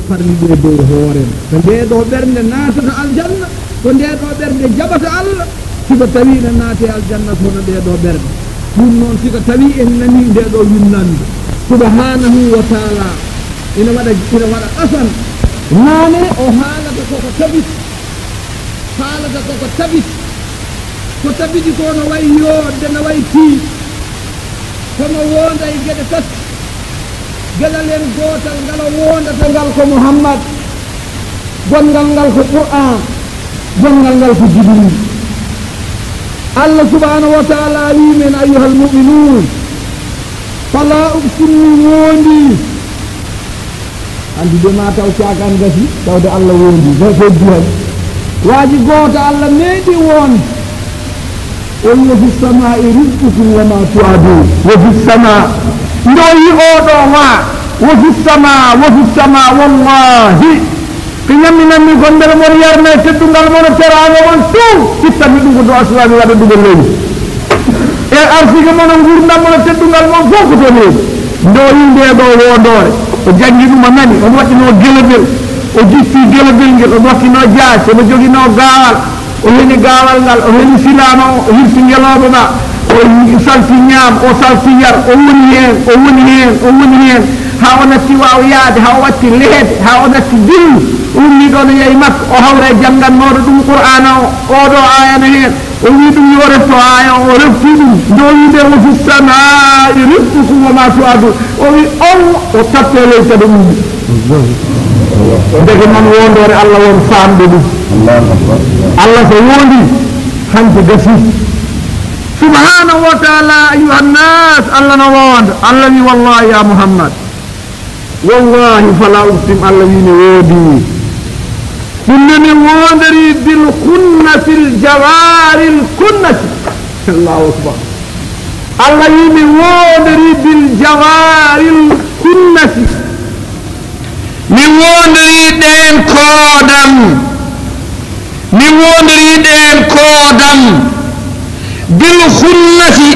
farliɗe dow hooren ko ndeɗo ɓernde naatata aljanna ko ndeɗo ɓernde jaɓata Allah siko tawi ne naate aljanna kono ɗeɗo ɓernde ɗum noon siko tawi en nani ndeɗo winnande subhanahu wa taala ina waɗa asan naane o haalata koko tabit haalata koko tabit ko tabiti ko no wayi yodde no wayi tii kono wonda e geɗe tati geɗal en gotal ngala wondata ngal ko Muhammad gongal ngal ko Qur'an gongal ngal ko Jibril Allah subhanahu wa ta'ala wi men ayyuhal mu'minun fala uqsimu wondi andi de ma taw cakan gasi tawde Allah wondi do foddi hay waji goto Allah meedi won wa fi samaa'i rizqukum wa ma tu'adun wa fi samaa ndoyi oɗo wa fi samaa wallahi ko ñamminanmi kon mbele mon yarne teddungal mono teraano mon tout ittami ɗum ko do aslami waɗa ɗugal leydi e arsike mono gurdam mono teddungal mon fof ko toon leydi ndoyi ndeɗo wondore o janggi ɗum o nani on waɗino gelobel o jitti gelobel ngel o wattino jaas omo jogino gaawal o heni gaawal ngal o heni silama o hirsi ngeloɓe ma o salti ñaam o salti yar o woni hen ha o natti waw yaade ha o watti leede ha o natti dillu ummi ɗo no yeyi makko o hawre janggannoɗo ɗum qur'ana o oɗo ayana hen o wi ɗum yo refto aya o refti ɗum ndo wide o fi samai rizqukum wa ma tu'adun o wi on o tappe ley kadi ummi dege noon wondore Allah won famde ɗum Allah so wondi hanko gasi subhanahu wa ta'ala ayuha nnas Allah no wonda Allah wi wallahi ya Muhammad wallahi fala uqsim Allah wi ne woodi kunnani wondari bil khunnatil jawaril kunnati Allahu akbar Allah wi ne wondari bil jawaril kunnati mi wondari ɗen koodam mi wondari ɗen koodam bil khunnati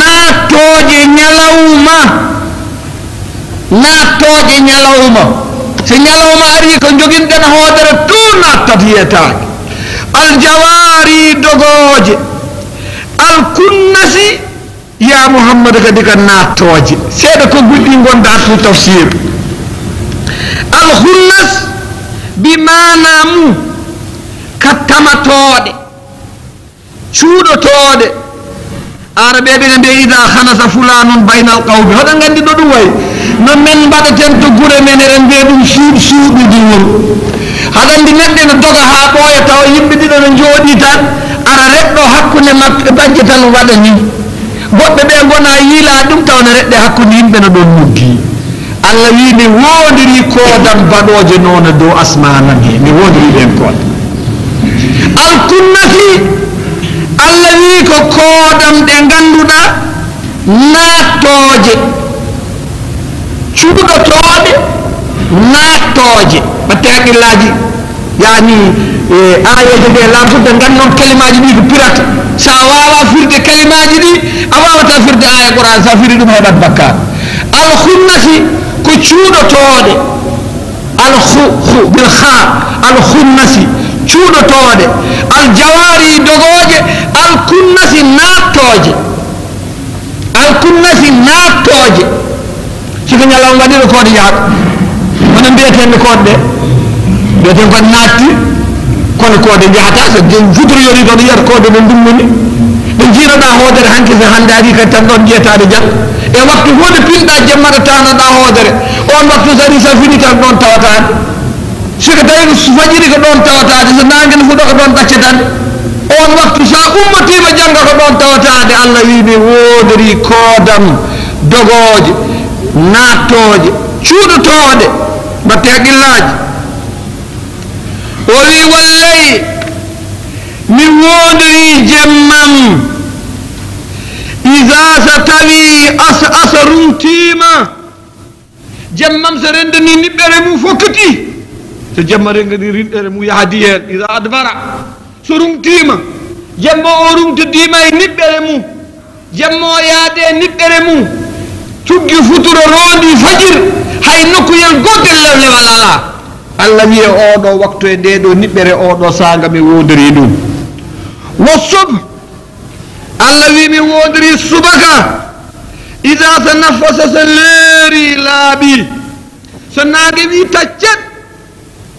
naattoje ñalawma so ñalawma ari ko joginɗen hoodere tout nattat yiyetaake aljawari dogoje alkunnasi ya Muhammad kadi ka naattoje seeɗa ko gudɗi gonda tu tafsir alkhunnas bi manamu kattamatoɗe cuuɗotoɗe araɓeɓe ne mbiya ida hanasa fulanun baynal qawmi hoɗa gandi ɗo ɗum way no men mbaɗaten to gure men eɗen mbiya ɗum suuɗude wol haɗa andi neɗɗo ne doga ha ɓooya tawa yimɓe ɗiɗo ne jooɗi tan ara reɗɗo hakkude maɓɓe banggue tan waɗa ni goɓɓe ɓe gona yiila ɗum tawne reɗɗe hakkude yimɓe no ɗon nuggi Allah wi mi wondiri koodam baɗoje noon dow asmanan he mi wondiri ɗen kooda alkunnati Allah wi ko koodam ɗe ganduɗa naattoje cuuɗotoɗe naattoje batte haqqillaji yani ayeje ɗe lamtude gannon kalimaji ɗi ko pirata sa wawa firde kalimaji ɗi a wawata firde aya Qur'an sa firi ɗum heɓat bakkar alkhunnati ko cuuɗotoɗe bil kha alkhunnasi cuuɗotoɗe aljawari dogoje alkunnasi naattoje siko ñalaw waɗino koode yahat hono mbiyetenɓe koode ɗe mbiyeten koɗe naatti kono koode jahata so futuro yori ɗo ɗo yiyata koode ɗe dummoni ɗe jiinoɗa hoodere hanke so hande ari kadi tan ɗon jeyetade jang e waktu hunde pinɗa jemmata tanoɗa hoodere on waktu so ari sa fini tan ɗon tawatade siko tawi ko fajiri ko ɗon tawatade so nangue ne fuɗo ko ɗon ɗaccetade on waktu sa ummatima jangga ko ɗon tawatade Allah wi mi wodori koodam dogoje naattoje cuuɗotoɗe mbatte haqqillaji o wi wallay mi wodori jemmam iza so tawi asa rumtima jemmam so rendani niɓɓere mum fokkati so jemma rengani rinɗere mum yahadi hen iza adbara so rumtima jemma o rumtodima e niɓɓere mum jemma o yaade e niɓɓere mum tuggi futuro rondi fajir hay nokkuyel gotel lewlewal ala Allah wiye oɗo waktu e ndeɗo niɓɓere oɗo saanga mi wodori ɗum wo subh Allah wi mi wodori subaka ida sa nafasa so leeri laaɓi so naage wi taccet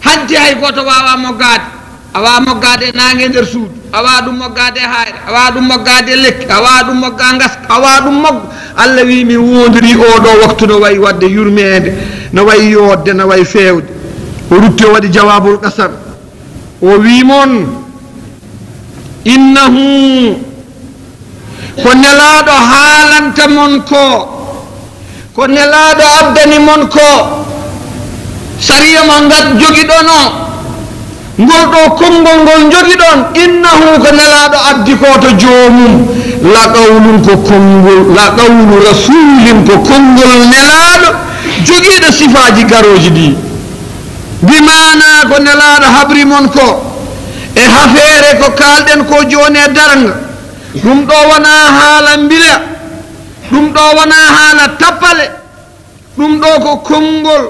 hanti hay goto wawa moggade awa moggade nangue nder suudu awa ɗum moggade hayre awa ɗum moggade lekki awa ɗum mogga gaska awa ɗum mogga Allah wi mi wodori oɗo waktu no wayi wadde yurmede no wayi yodde no wayi fewde o rutti o waɗi jawabul qasam o wimon innahu ko nelaɗo haalanta mon ko nelaɗo abdani mon ko sariya mo ngat jogiɗon o ngol ɗo konngol ngol jogiɗon innahu ko nelaɗo addi ko to joomum la qawlun ko konngol la qawlu rasulin ko konngol nelaɗo jogiiɗo sifaji garoji ɗi bimana ko nelaɗo habri mon ko e hafeere ko kalɗen ko joni e daranga ɗum ɗo wona haala mbila ɗum ɗo wona haala tappale ɗum ɗo ko konngol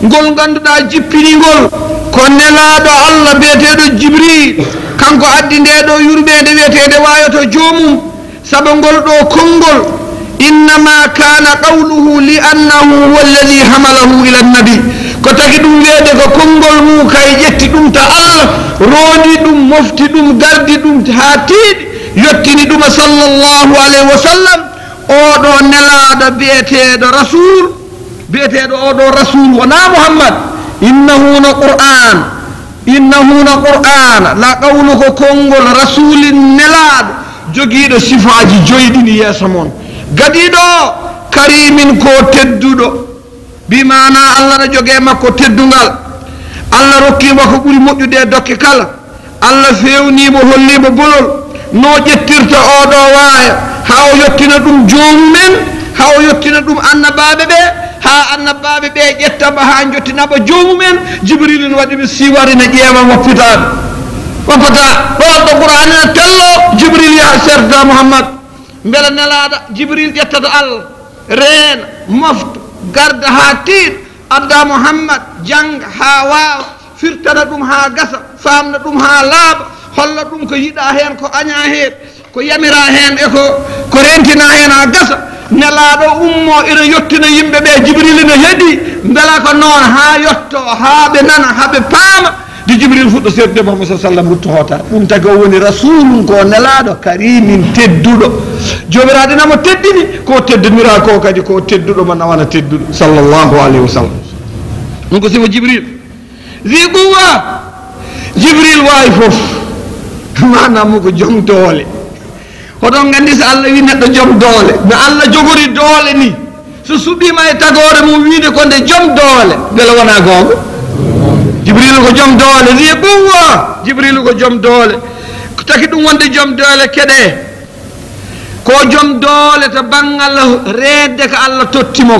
ngol ganduɗa jippinigol ko nelaɗo Allah biyeteɗo Jibril kanko addi ndeɗo yurmede wiyetede wayoto joomum saabu ngol ɗo konngol innama kana qawluhu li annahu huwa alladi hamalahu ila annabi ko tagi ɗum wiyede ko konngol mum kay ƴetti ɗum ta Allah rondi ɗum mofti ɗum gardi ɗum ha tiiɗi yottini ɗuma sallllahu alayhi wa sallam oɗo nelaɗo biyeteɗo rasul biyeteɗo oɗo rasul wona Muhammad innahu no qur'an la qawlu ko konngol rasulin nelaɗo jogiiɗo sifaji joyɗini yeeso moon gadiɗo karimin ko tedduɗo bimana Allah no jogue makko teddungal Allah rokkimo ko ɓuuri moƴƴude e dokke kala Allah fewnimo hollimo bolol no ƴettirta oɗo waaya ha o yettina ɗum joomumen ha o yettina ɗum annabaɓe ɓe ha annabaɓe ɓe ƴettama ha jottinaba joomumen Jibril ne waɗimi siwari ne ƴeewa woppitaɓe woppata ɗon ɗo qur'an ne tello Jibril yaha serda Muhammad beela nelaɗo Jibril ƴettata Allah reena mofta garda ha tiiɗ adda Muhammad jangga ha wawa firtana ɗum ha gasa famna ɗum ha laaɓa holla ɗum ko yiɗa hen ko aña hen ko yamira hen e ko rentina hen ha gasa nelaɗo ummo ina yettina yimɓeɓe Jibril ne heeɗi beela ko noon ha yetto haaɓe nana haaɓe paama di Jibril fuɗɗo serde Muhammad sa sallam ruttohota ɗum tagi o woni rasulum ko nelaɗo karimin tedduɗo jomiraɗo namo teddini ko teddinira ko kadi ko tedduɗo mo nawana tedduɗo sallllahu alayhi wa sallam ɗum ko sifo Jibril zi quwa Jibril wawi foof manamo ko joom doole oɗon gandi so Allah wi neɗɗo joom doole no Allah jogori doole ni so suɓima e tagore mum wiide ko nde joom doole beela wona gonga Jibril ko joom doole zi quwa Jibril ko joom doole ko taki ɗum wonde joom doole keɗe ko joom doole to banggal redde ko Allah tottimo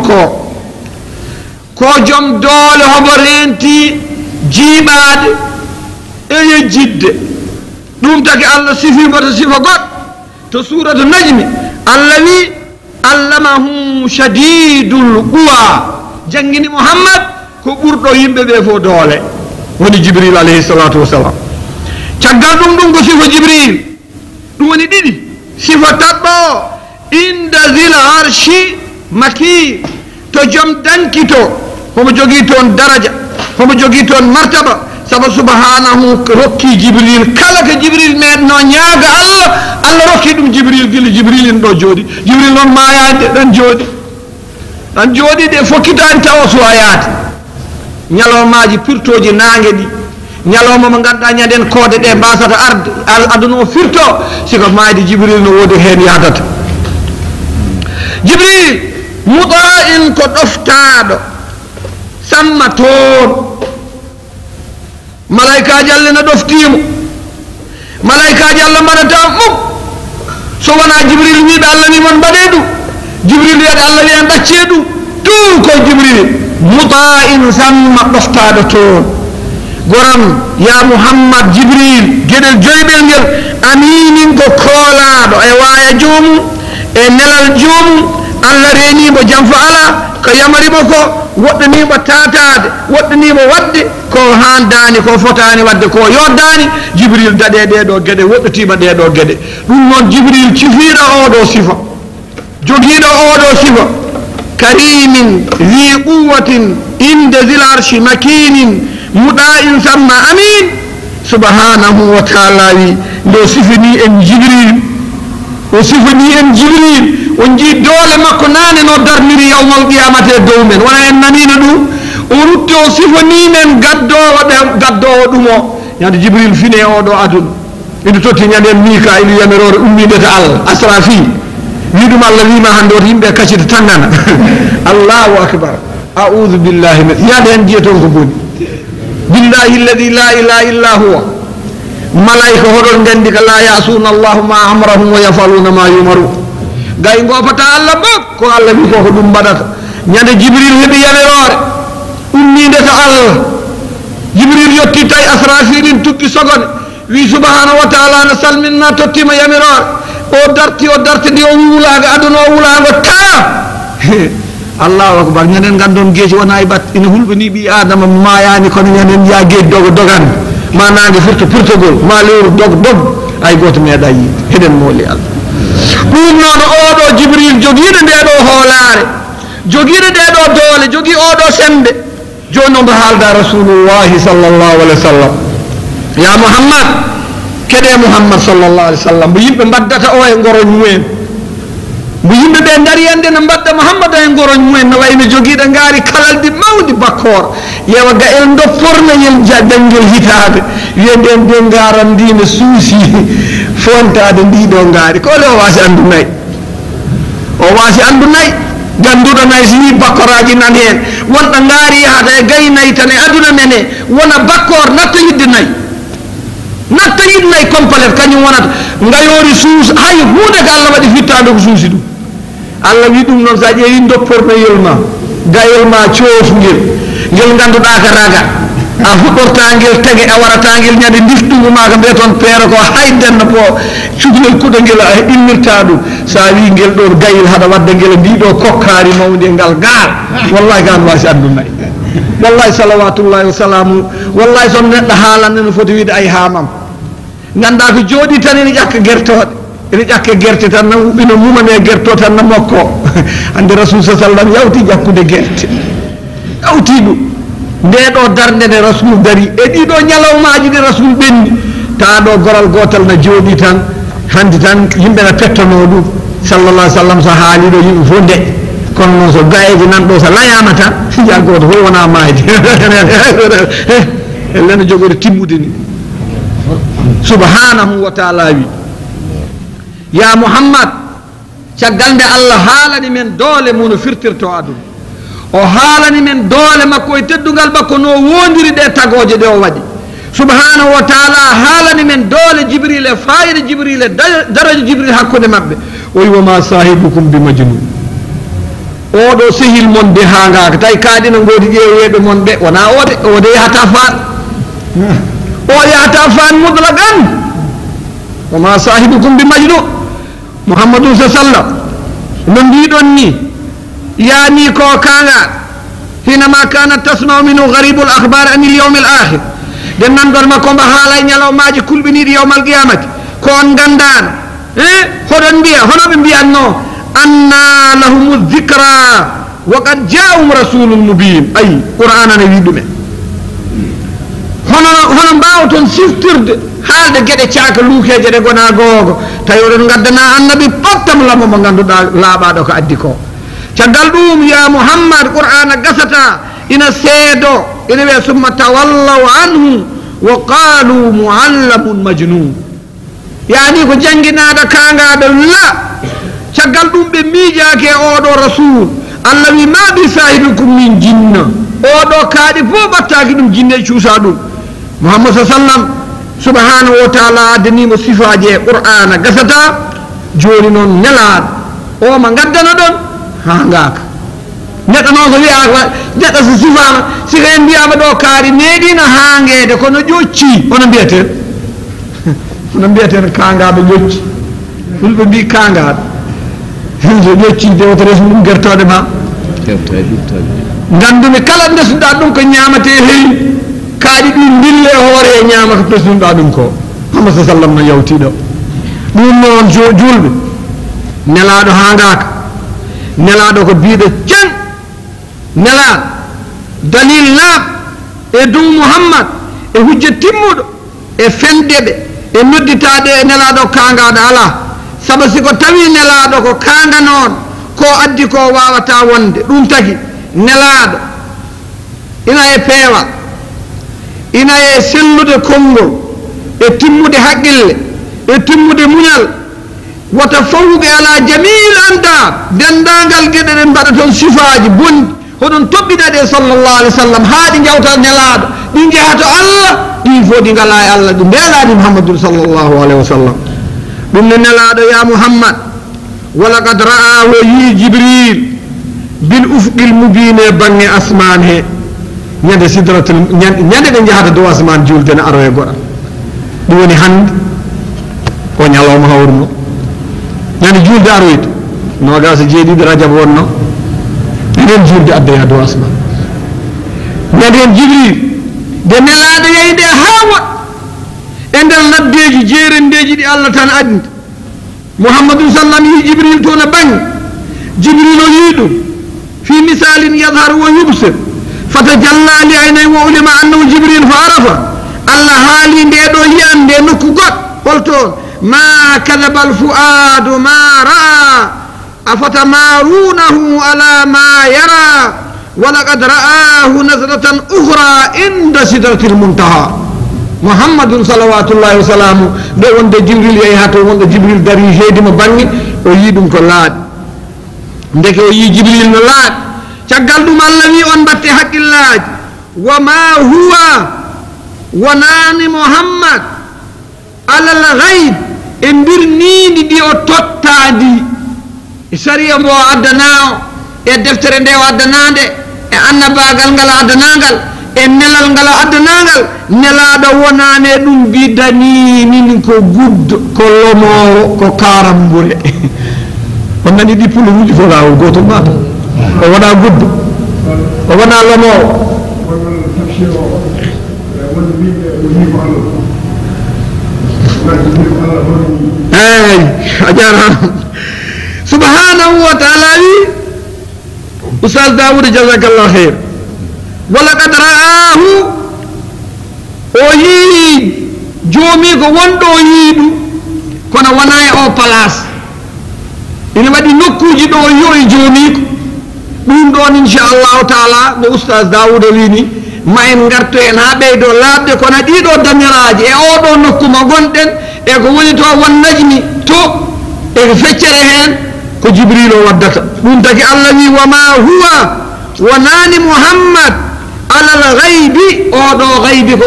ko joom doole homo renti jiiɓade e yejjidde ɗum taki Allah sifimo to sifa goɗɗo to suratu najmi Allah wi allamahu shadidul quwa jangini Muhammad ko ɓurɗo yimɓeɓe fof doole woni Jibril alayhi salatu wassalam caggal ɗum ko sifa Jibril ɗum woni ɗiɗi sifa taɗɗo inda zil arshi maki to joom dankito homo jogui toon daraja homo jogui toon martaba sabu subhanahu rokki Jibril kala ko Jibril meɗno ñaaga Allah rokki ɗum Jibril gila Jibril en ɗo jooɗi Jibril noon mayade ɗan jooɗi ɗe fokkitani tawa suwa yaade ñalomaji pirtoji nangue ɗi ñalawma mo ganduɗa ñanden koode ɗe mbasata arde aduna o firto siko mayde Jibril no wodi hen yadata Jibril muta'in ko ɗoftaɗo samma toon malaikaji Allah no ɗoftimo malaikaji Allah mbaɗata muk so wona Jibril wiɓe Allah ni mon mbaɗe ɗum Jibril wiyata Allah wiyan ɗacce ɗum tout ko Jibril muta'in samma ɗoftaɗo toon goram ya Muhammad Jibril gueɗel joyɓel ngel aminin ko koolaɗo e waya joomum e nelal joomum Allah renimo jam fo ala ko yamarimo ko woɗɗanima tatade woɗɗanima wadde ko handani ko fotani wadde ko yoddani jibril daɗe ɗeɗo gueɗe woɗɗotima ɗeɗo gueɗe ɗum noon jibril cifiɗo oɗo sifa joguiɗo oɗo sifa karimin zi quwatin inde zil arshi makinin muɗa'in samma amin subhanahu wa taala wi nde sifini en jibril o sifini en jibril on jii doole makko nane no darniri yawmal qiyamate dow men wona en nanino ɗum o rutti o sifani men gaddowo ɗum o ñande jibril fine oɗo aduna ina totti ñanden mikail yamirore ummideta allah asrafil wi ɗum allah wima hande woto yimɓe kaccita tangana allahu akbar a'udhu billahi min yaade hen jiya toon ko boni billahi alladi la ilaha illa huwa malaika hoɗon gandi ka la yasuna allahu ma amrahum wa yafaluna ma yumaru gay gopata allah bok ko allah wi ko ɗum mbaɗata ñande jibril heeɓi yamirore ummideta allah jibril yetti tawi asrafilin tukki sogone wi subhanahu wa taala no salminna tottima yamirore o darti ndi o wulaga aduna o wulago taa allahu akbar ñanden gandon geeci wona e bat ina hulɓini ɓi adama mayani kono ñanden ya geeci dogan ma nangue furtogol ma lewru dog ay goto meeɗa yiide heɗen mooli allah ɗum noon oɗo jibril joguiɗo ndeɗo hoolare joguiɗo ndeɗo doole jogui oɗo sembe joni noon mbo haalda rasulullahi sallllahu alih wa sallam ya muhammad keɗe muhammad sallllahu alih wa sallam mbo yimɓe mbaddata o e goroñ mumen mbo yimɓe ɓe daari ande no mbadda muhammad e goroñ mumen no wayno joguiɗo ngaari kalaldi mawdi bakkor yewa ga el doppornayel janngel hitade wiye nden de garandino suusi fontade ndiɗo ngaari ko le o wasi andu nayyi o wasi andu nayyi ganduɗo nayyi so wi bakkoraji nan hen wonɗo ngaari yahata e gay nayyi tan e aduna men e wona bakkor natta yidde nayyi natta yidde nayyi complète kañum wonata ngayori suus hay hunde ko allah waɗi fittade ko suusi ɗum allah wi ɗum noon sa ƴeewi doppornoyel ma gayel ma coofngel ngel ganduɗa ka raga a fuɗɗorta ngel tege a warata ngel ñande diftugu ma ko mbiya toon peere ko haydenno po cukalel kuɗo ngel a ɗimmirta ɗum sa wi ngel ɗon gayel haɗa wadda ngel ndiɗo kokkari mawde ngal gaal wallahi kan wasi andu nayyi wallahi salawatullahi wa salamu wallahi son neɗɗo haalanne no foti wiide ay haamam ganda ko jooɗi tan ene ƴakka guertoɗe ene ƴakke guerte tan no ɓino mumane guerto tan no mokko ande rasul sa sallam yawti ƴakkude guerte yawti ɗum ndeɗo darde nde rasul dari e ɗiɗo ñalawmaji ɗi rasul ɓenni taɗo goral gotal no jooɗi tan hande tan yimɓe no pettono ɗum sallallah sallam so haaliɗo yimɓe fof nde kono noon so gayeji nanɗo so layama tan ya goto fof wona maayde elleno jogori timmude ni subhanahu wa taala wi ya muhammad caggal nde allah haalani men doole muno firtirto aduna o haalani men doole makko e teddugal makko no wondiri ɗe tagoje ɗe o waɗi subhanahu wa taala haalani men doole jibril e fayida jibril e daraja jibril hakkude mabɓe o wi wama sahibukum bi majnun oɗo sehil mon de hangaka tawi kaaɗina godi ƴeeweɓe mon ɓe wona ode yahata faan o yahata faan mutlagan wama sahibukum bi majnun muhammadun sa sallam no mbiɗon ni yani ko kaŋa hinama kanat tasmau minhu garibu l akhbar an il yawme l akhir den nandon makko mbo haala e ñalawmaji kulɓiniɗi yawmal qiyamati ko on gandano hoɗon mbiya hono ɓe mbiyanno anna lahum dhicra wa qad jaahum rasulun mubin ayi qur'an ana wi ɗumen hono mbawa toon siftirde haalde gueɗe caaka luukeje ɗe gona googo tawi oɗon gaddana annabi pottam lamo mo ganduɗa laaɓaɗo ko addi ko caggal ɗum ya muhammad qur'ana gasata ina seedo ina wiya summa tawallaw anhu wa qalu muallamun majnun yani ko jangguinaɗo kangaɗo la caggal ɗum ɓe miijake oɗo rasul allah wi ma bi sahibikum min jinna oɗo kaaɗi fof ɓattaki ɗum jinne cuusa ɗum muhammad sa sallam subhanahu wa taala addanimo sifaji e qur'ana gasata joni noon nelaɗo o ma gaddana ɗon ha ngaka neɗɗo noon so wiyaka neɗɗo so sifama siko en mbiyama ɗo kaari meeɗino hangede kono ƴocci hono mbiyeten hono mbiyeten kangaɗo ƴocci fulɓe mbi kangaɗo so ƴocci de woto resmu ɗum guertode ma gandumi kala ndesuɗa ɗum ko ñamate heewi kaaɗi ɗum dille hoore e ñama ko presduɗa ɗum ko Muhammad sallallahu alaihi wasallam no yawtiɗo ɗum noon julɓe nelaɗo hangaka nelaɗo ko biiɗo cen nelaɗo dalil laaɓ e dow Muhammad e hujja timmuɗo e fendeɓe e nodditaɗe e nelaɗo kangaɗo ala sabu siko tawi nelaɗo ko kanga noon ko addi ko wawata wonde ɗum tagi nelaɗo ina e peewal ina e sellude konngol e timmude haqqille e timmude muñal wata fawɓe ala jamil andab dendagal gueɗe ɗen mbaɗa toon sifaji bonɗi hoɗon toɓɓinaɗe sallllahu alih w sallam haa ɗi jawta nelaɗo ɗi jeehato allah ɗin fof ɗi ngala e allah ɗi mbelani muhammadun sallllahu alayhi wa sallam ɗum ne nelaɗo ya muhammad walaqad ra'ahu yi jibril bil ufqil mubine bange asman he ñande sidratul ñande ɓe jahata dow asman julde ne aro e goɗa ɗum woni hande o ñalawma hawruno ñande julde aroyde nogas e jeeɗiɗi rajab wonno enen julde addoya dow asman ñande hen jibril de nelaɗo yeyde ha woɗ e nder laddeji jeerendeji ɗi allah tan adinta muhammadun sallam yi jibril to no bangi jibril o yi ɗum fi misalin yadharu wa yubsir fatajalla li aynay wa ulima annahu jibril fa arafa allah haali nde ɗo yiyande nokku goɗ holtoon ma kadaba alfuadu ma ra'a afatamarunahu ala ma yara walaqad ra'ahu nazratan ukhra inda sidratil muntaha muhammadun salawatullahi wa salamu nde wonde jibril yehi ha to wonɗo jibril dari heedimo bange o yi ɗum ko laaɗi ndeke o yi jibril no laaɗi caggal ɗum allah wi on mbatte haqqillaji wa ma huwa wonani muhammad alal ghaib e mbirnidi ɗi o tottadi e sariya mbo addana o e deftere nde o addanade e annabagal ngal addanagal e nelal ngal addanagal nelaɗo wonani e ɗum bidani min ko guddo ko lomowo ko karambure on nani ɗi puluji fof lawol goto mata o wona guddo o wona lomowo eyi a jarama subhanahu wa taala wi oustaz daouda jasakallah khair walaqad ra'ahu o yii joomi ko wonɗo o yii ɗum kono wona e o place ina waɗi nokkuji ɗo yo e joomi ko ɗum ɗon inchallahu taala no oustaz daouda wini ma en garto en ha ɓeydo laaɓde kono ɗiɗo dañiraji e oɗo nokku mo gonɗen e ko woni to won najmi to e ko feccere hen ko jibril o waddata ɗum taki allah wi wama huwa wonani muhammad alal ghaibi oɗo ghaibi ko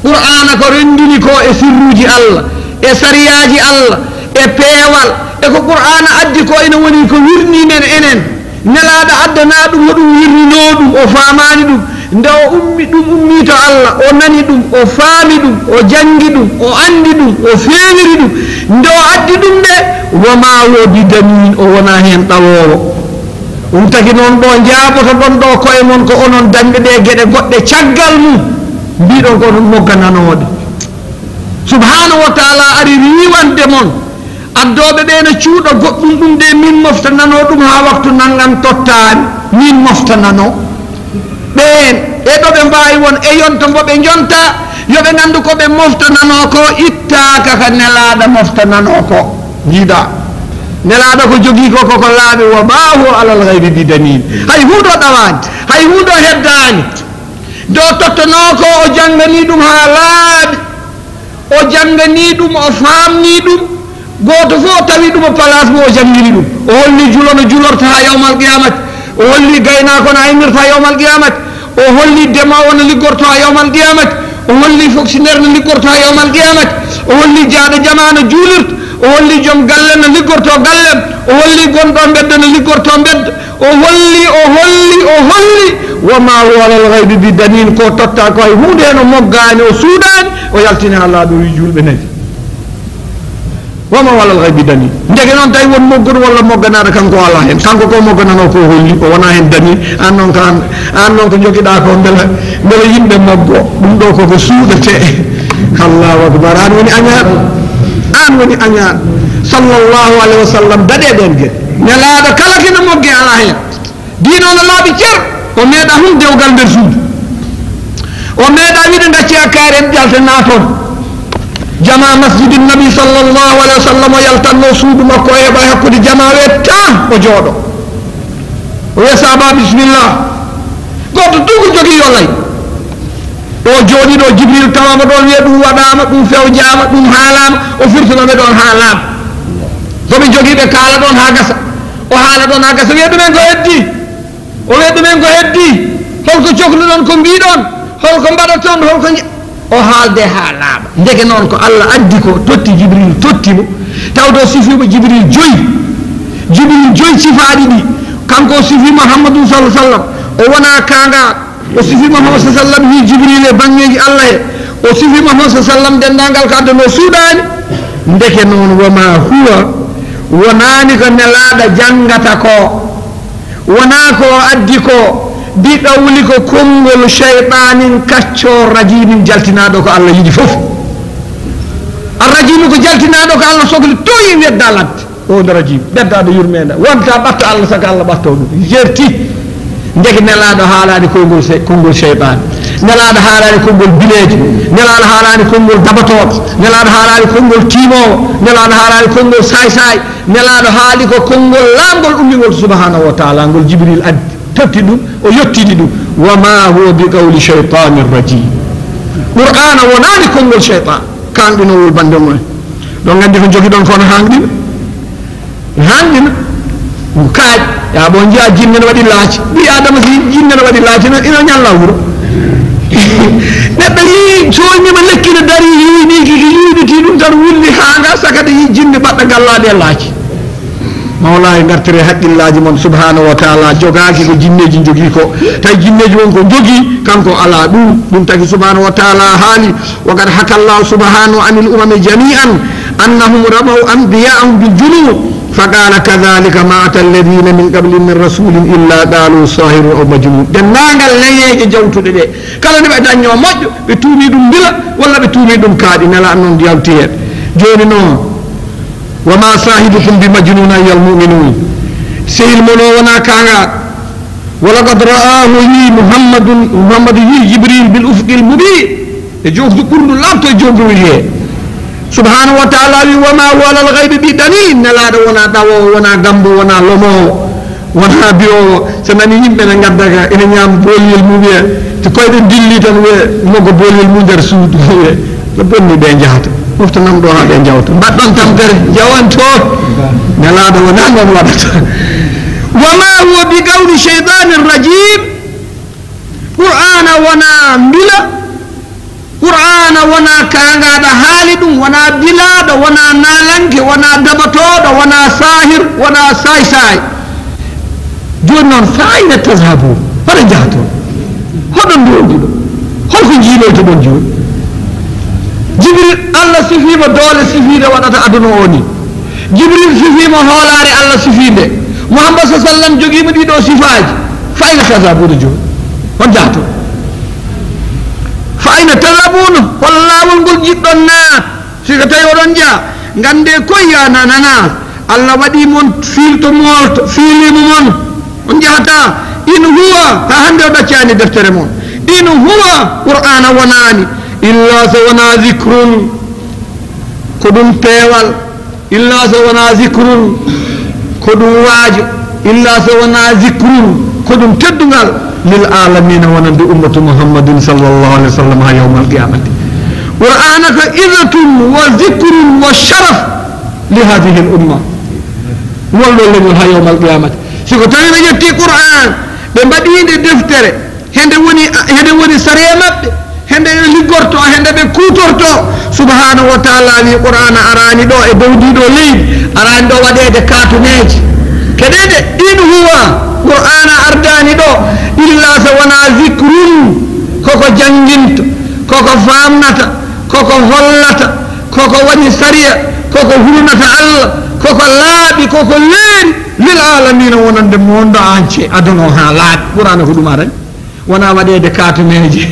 qur'ana ko rendini ko e sirruji allah e sariyaji allah e peewal e ko qur'ana addi ko ina woni ko wirni men enen nelaɗo addana ɗum hoɗum wirnino ɗum o famani ɗum nde o ummi ɗum ummi to allah o nani ɗum o faami ɗum o jangi ɗum o andi ɗum o fewiri ɗum nde o addi ɗum nde wama woodi damin o wona hen ɗawowo ɗum tagi noon ɗo jaaboto ɗon ɗo koye mon ko onon dañɓe ɗe gueɗe goɗɗe caggal mum mbiɗon ko onon moggananoɗe subhanahu wa taala ari riwande mon addoɓe ɓe no cuuɗo goɗɗum ɗum de min moftanano ɗum ha waktu nanngam tottani min moftanano ɓen eɗo ɓe mbawi won e yonto mboɓe jonta yoɓe gandu ko ɓe moftanano ko ittaka ka nelaɗo moftanano ko jiiɗa nelaɗo ko jogui ko koko laaɓi wa ma huwa alal ghaybi bidanin hay huuɗo ɗawani hay huuɗo heddani do tottano ko o janggani ɗum ha laaɓi o janggani ɗum o famni ɗum goto fof tawi ɗum o place mo o janggini ɗum o holli julo no julorta ha yawmal qiyamati o holli gaynako no aynirta yawmal qiyamati o holli demowo no liggorto ha yawmal qiyamati o holli fonctionnaire no liggorto ha yawmal qiyamati o holli jaaɗo jama no juulirta o holli joom galle no liggorto gallem o holli gonɗo mbedda no liggorto mbedda o holli wama huwa alal ghaybi bidanin ko totta ko hay hunde hen o moggani o suuɗani o yaltini ha laaɓi wi julɓe nani wama walal ghaibi dani ndege non tay won moggur walla mogganade kanko ala hen kanko ko mogganano ko holli ko wona hen dani an non ko jogida ko bela yimbe moggo dum do ko suudete Allahu akbar an woni anya sallallahu alaihi wasallam dade den ge nelaado kala kina mogge ala hen dino na laabi cer o meeda hum dewgal nder suudu o meeda wiide dacci akare jalta naton jama masjidin nabi sallallahu alaihi wasallam yaltanno suudu makko e ba hakkude jama tan o joodo o yasaba bismillah goto dugu jogi yolay o jodi do jibril tawama don wiya dum wadama dum fewjama dum haalama o firtino be don haalama so be jogi be kala don ha gasa o haala don ha gasa wiya dumen ko heddi o wiya dumen ko heddi holko coklu don ko mbiidon holko mbaɗaton holko o haalde haalama ndege noon ko Allah addi ko totti jibril tottimo tawdo sifimo jibril joyi sifaaɗi ɗi kanko sifi muhammadu sallallahu alaihi wasallam o wona kanga o sifi muhammad sallallahu alaihi wasallam wi jibril e bangeji Allah e o sifi muhammad sallallahu alaihi wasallam dendangal ko addono suudani ndeke noon wama huwa wonani ko nelaɗo jangata ko wona ko addi ko bi qawli ko kongol shaytanin kacco rajimin jaltinaɗo ko Allah yiɗi fof arrajimu ko jaltinaɗo ko Allah sohli toyi wedda ladde o ndo rajim beddaɗo yurmede wonta ɓatta Allah saka Allah ɓattaw ɗum jerti ndege nelaɗo haalani kongol shaytan nelaɗo haalani kongol bileji nelaɗo haalani kongol dabatoɓe nelaɗo haalani kongol timowo nelaɗo haalani kongol say nelaɗo haali ko kongol laamgol ummigol subhanahu wa taala ngol jibril addi totti ɗum o yettini ɗum wama huwa bi qawli shaytanir rajim qur'ana wonani kongol shaytan kanɗinowol bande mumen ɗon gandi ko jogi ɗon kono hanɗina kaaƴ ya bon jiya jinne no waɗi laaci ɓi adama si jinne no waɗi laaci ino ñalla wuro neɗɗo yi soñima lekki no dari yiini kiki yiiditi ɗum tan wulli hanga sakade yi jinne baɗɗo gallade e laaci mawla e gartire haqqillaji mon subhanahu wa ta'ala jogaki ko jinneji jogi ko tay jinneji won ko jogi kanko ala ɗum tagi subhanahu wa ta'ala haali wa qad haka Allah subhanahu anil umami jami'an annahum ramaw anbiya'ahum bil junud فقال كذلك ما أتى الذين من قبل من رسول إلا قالوا ساحر أو مجنون دنانغال ليي جawtude de kala ne be dañño moƴƴo be tuumi dum bila walla be tuumi dum kaadi nala non diawti hen joni non وما صاحبكم بمجنون أيها المؤمنون سيل منو ونا كاغا ولقد رآه محمد جبريل بالأفق المبين يجوف كل لابتو يجوف سبحانه وتعالى وما هو على الغيب بدليل نلا ونا داو ونا غامبو ونا لومو ونا بيو سناني يمبه نغداغا ene ñam bolil mu be te koyde dilli tan we mogo bolil mu der suudu we la bonni be jaata mofta nam do ha be jawta baddon tampere jawanto nelaado wona ngam wadata wama huwa bi qawli shaytanir rajim qur'ana wana bila qur'ana wana kangada halidum wana bilado wana nalanke wana dabatodo wana sahir wana say joni non fayda tazhabu fara jahto hodon do holko jiiloto don joni jibril Allah sifima dole sifide wadata aduna oni jibril sifima holare Allah sifinde muhammad sallallahu alaihi wasallam jogima dido sifaji fayda tazhabu do joni hon jahto fayna tazhabun wallawol ngol jiddon naat sika tawi oɗon jaa gande koyya nanana Allah waɗi mon filto molto filimo mon on jahata in huwa ha hande o ɗaccani deftere mon in huwa qur'ana wonani illa so wona zikrun ko ɗum peewal illa so wona zikrun ko ɗum waajo illa so wona zikrun ko ɗum teddugal lil alamin wonande ummatu muhammadin sallallahu alaihi wasallam ha yawmal qiyamati qur'anaka izatun wa zikrun wa sharaf li hadhihi al umma wallo ha yawmal qiyamati siko tawi be yetti qur'an be mbadinde deftere hende woni sariya mabbe hende liggorto hende be kutorto subhanahu wa ta'ala wi qur'ana arani do e dawdido leydi arani do wadede katuneji kedede in huwa qur'ana ardani do illa sa wana zikrun koko janginto koko famnata koko hollata koko woni sariya koko hulnata Allah koko laaɓi koko leeri lil alamina wonande mondo entier aduna o ha laaɓi ɓurano ko ɗum arani wona waɗede katumeje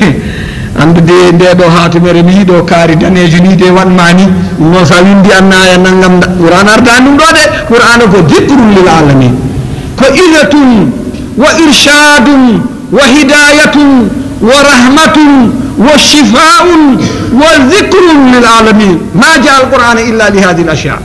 andude nde ɗo hatumere mi yiiɗo kaari danejo ni de wanma ni no sa windi annaya naggam ɓurano ardani ɗum ɗo de qur'ana ko dikrun lil alamin ko idatun wa irshadun wa hidayatun wa rahmatun wa shifaun wa dhikrun lil alamin ma jaa al qur'ana illa li hadhihi al ashya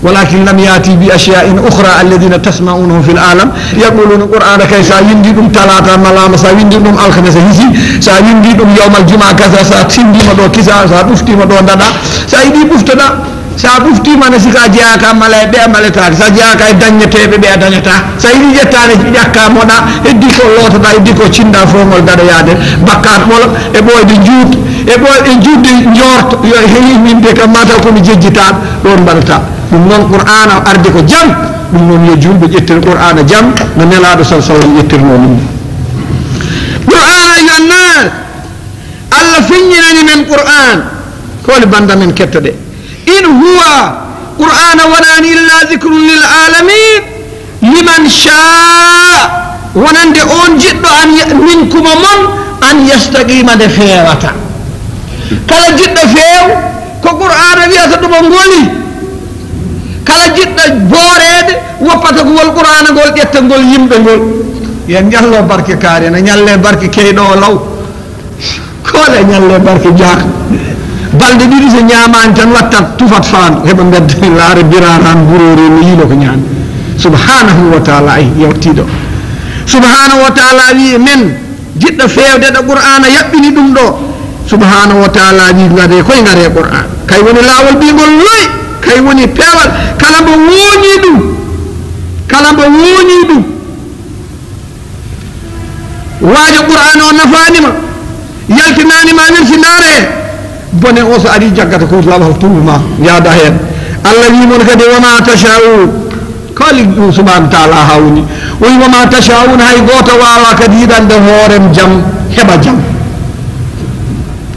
ولكن لم يأتي بأشياء أخرى الذين تسمعونه في العالم يقولون القرآن كي ساينديدم ثلاثة ملام ساينديدم الخميس هيسي ساينديدم يوم الجمعة كذا سايندي مدو كذا سايندي مدو دادا سايندي بفتنا سابفتي ما نسيكا جاكا ملاي بيا ملتاك ساجاكا دانيتي بيا دانيتا سايندي جتاني جاكا مودا هديكو لوتا هديكو چندا فومول دادا يادي بكات مولا eboy di juut eboy di juut di njort yo heyi min de ka mata ko mi jejjitaat don balta ɗum noon qur'ana arde ko jam ɗum noon yo julɓe ƴettir qur'ana jam no nelaɗo sal sallam ƴettirno ɗum qur'ana yo annas allah feññinani men qur'an kole banda men kettoɗe in huwa qur'ana wonani illa dicrun lil alamin liman shaa wonande on jiɗɗo an minkuma mon an yastaqima nde feewata kala jiɗɗo feew ko qur'ana wiyata ɗumo ngoli kala jiɗɗo boorede woppata ko wol qur'ana ngol ƴetta ngol yimɓe ngol yen ñallo barke kaari ene ñalle barke keyɗo o law kole ñalle barke jaaka balɗe ɗiɗi so ñamani tan wattat tufat faandu heɓa bedda laare biraran burore no yiilo ko ñaami subhanahu wa taala ay yewtiɗo subhanahu wa taala wi men jiɗɗo fewde ɗo qur'ana yaɓɓini ɗum ɗo subhanahu wa taala wi ngare koye ngare qur'an kay woni laawol ɓigol loy kay woni peewal kala mbo wooñi ɗum waajo qur'ana o nafanima yaltinanima wirsinare bone o so ari jaggata ko lawa tuuma yaada hen allah wimon kadi wama tasha'un kali subhanahu wa ta'ala hawni o wi wama tasha'un hay goto wawa kadi yiɗande hoorem jam heɓa jam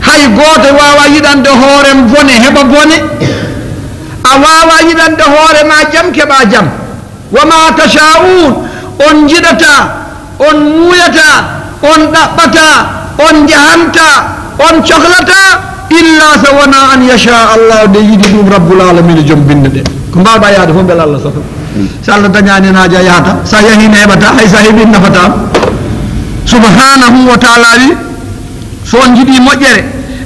hay goto wawa yiɗande hoorem bone heɓa bone a wawa yiɗande hoore ma jam keɓa jam wama tasha'un on jiɗata on muyata on ɗaɓɓata on jahanta on cohlata illa so wona an yasha allah de yiɗi ɗum rabbul alamina joom binde ɗe ko mbawɗa yaade fof beele allah sato so allah dañani naja yahata sa yahine heɓata hay sa heeɓi nafata subhanahu wa taala wi so on jiiɗi moƴƴere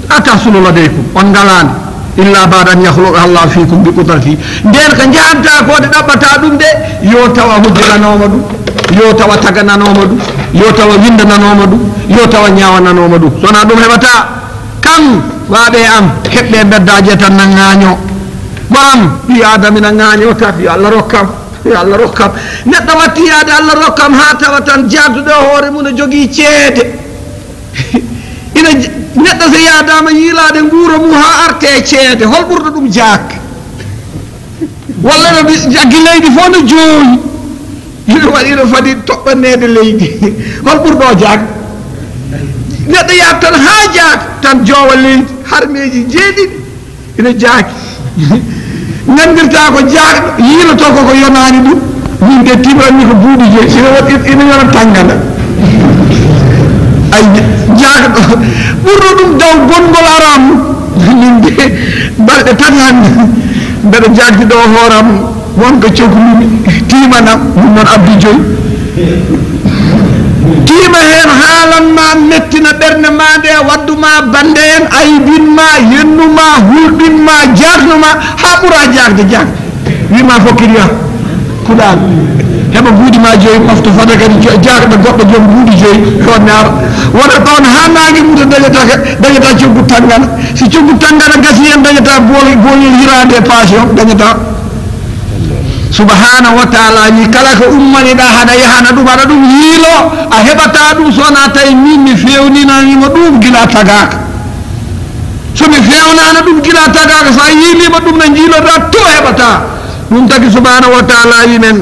la tahsulu ladaykum on ngalani illa ba'da an yakhluqa Allah fikum bi qudrati nden ko jaanta ko de dabbata dum de yo tawa hujjananoma dum yo tawa tagananoma dum yo tawa windananoma dum yo tawa nyaawananoma dum sona dum hebata kam waabe am hebbe beddaje tan na ngaño boram bi adamina ngaño tafi Allah rokkam neddo watti yaade Allah rokkam ha tawa tan jaddude hoore mun jogi ceede ina neɗɗo so yadama yiilade nguuro mum ha arte ceede hol ɓurɗo ɗum jaak walla no jaggi leydi fof no jooyi ino waɗi no fadi toɓɓanede leydi hol ɓurɗo jaak neɗɗo yaat tan ha jaak tan joowa leydi harmeji jeeɗiɗi ina jaaki gandirta ko jaakɗo yiiloto koko yonani ɗum min de timanni ko buuɗi joyi ina yona tangana ay jaakɗo ɓurɗo ɗum daw gongol aram min de balɗe tan hande mbeɗa jagdi ɗo hooram wonko cohlumi timanam ɗum noon abdi joyi tima hen haalanma mettina ɓerde ma nde wadduma bande en aybinma yennuma hulɓinma jagduma ha ɓuura jagde wima fokkiriya kuɗal heɓa guudima joyi mofto fada kadi jagɗo goɗɗo joom guudi joyi ɗon ne ara wona ɗon ha nangue muta dañata coggu tangana si coggu tangana gasi en dañata boolel hirade e passion dañata subhanahu wa taala wi kala ko ummaniɗa haɗa yahana ɗum aɗa ɗum yiilo a heɓata ɗum sowona tawi min mi fewninanima ɗum gila tagaka somi fewnana ɗum gila tagaka sa yiilima ɗum no jiiloɗa to heɓata ɗum tagi subhanahu wa taala wi men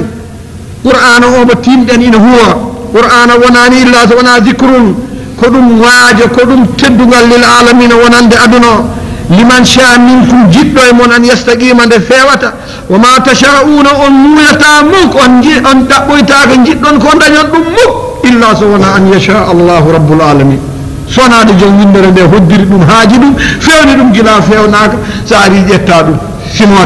qur'ana o mo timɗen ina huwa qur'ana wonani illa so wona dicrun ko ɗum waajo ko ɗum teddugal lil alamina wonande aduna liman sha minkum jiddo e mon an yastaqima de fewata wa ma tashauna on muyata muk on tabboytaaka jiddon ko dañon dum muk illa sawna an yasha Allah rabbul alamin sonade jom windere de hoddiri dum haaji dum fewni dum gila fewnaka sa ari jetta dum simore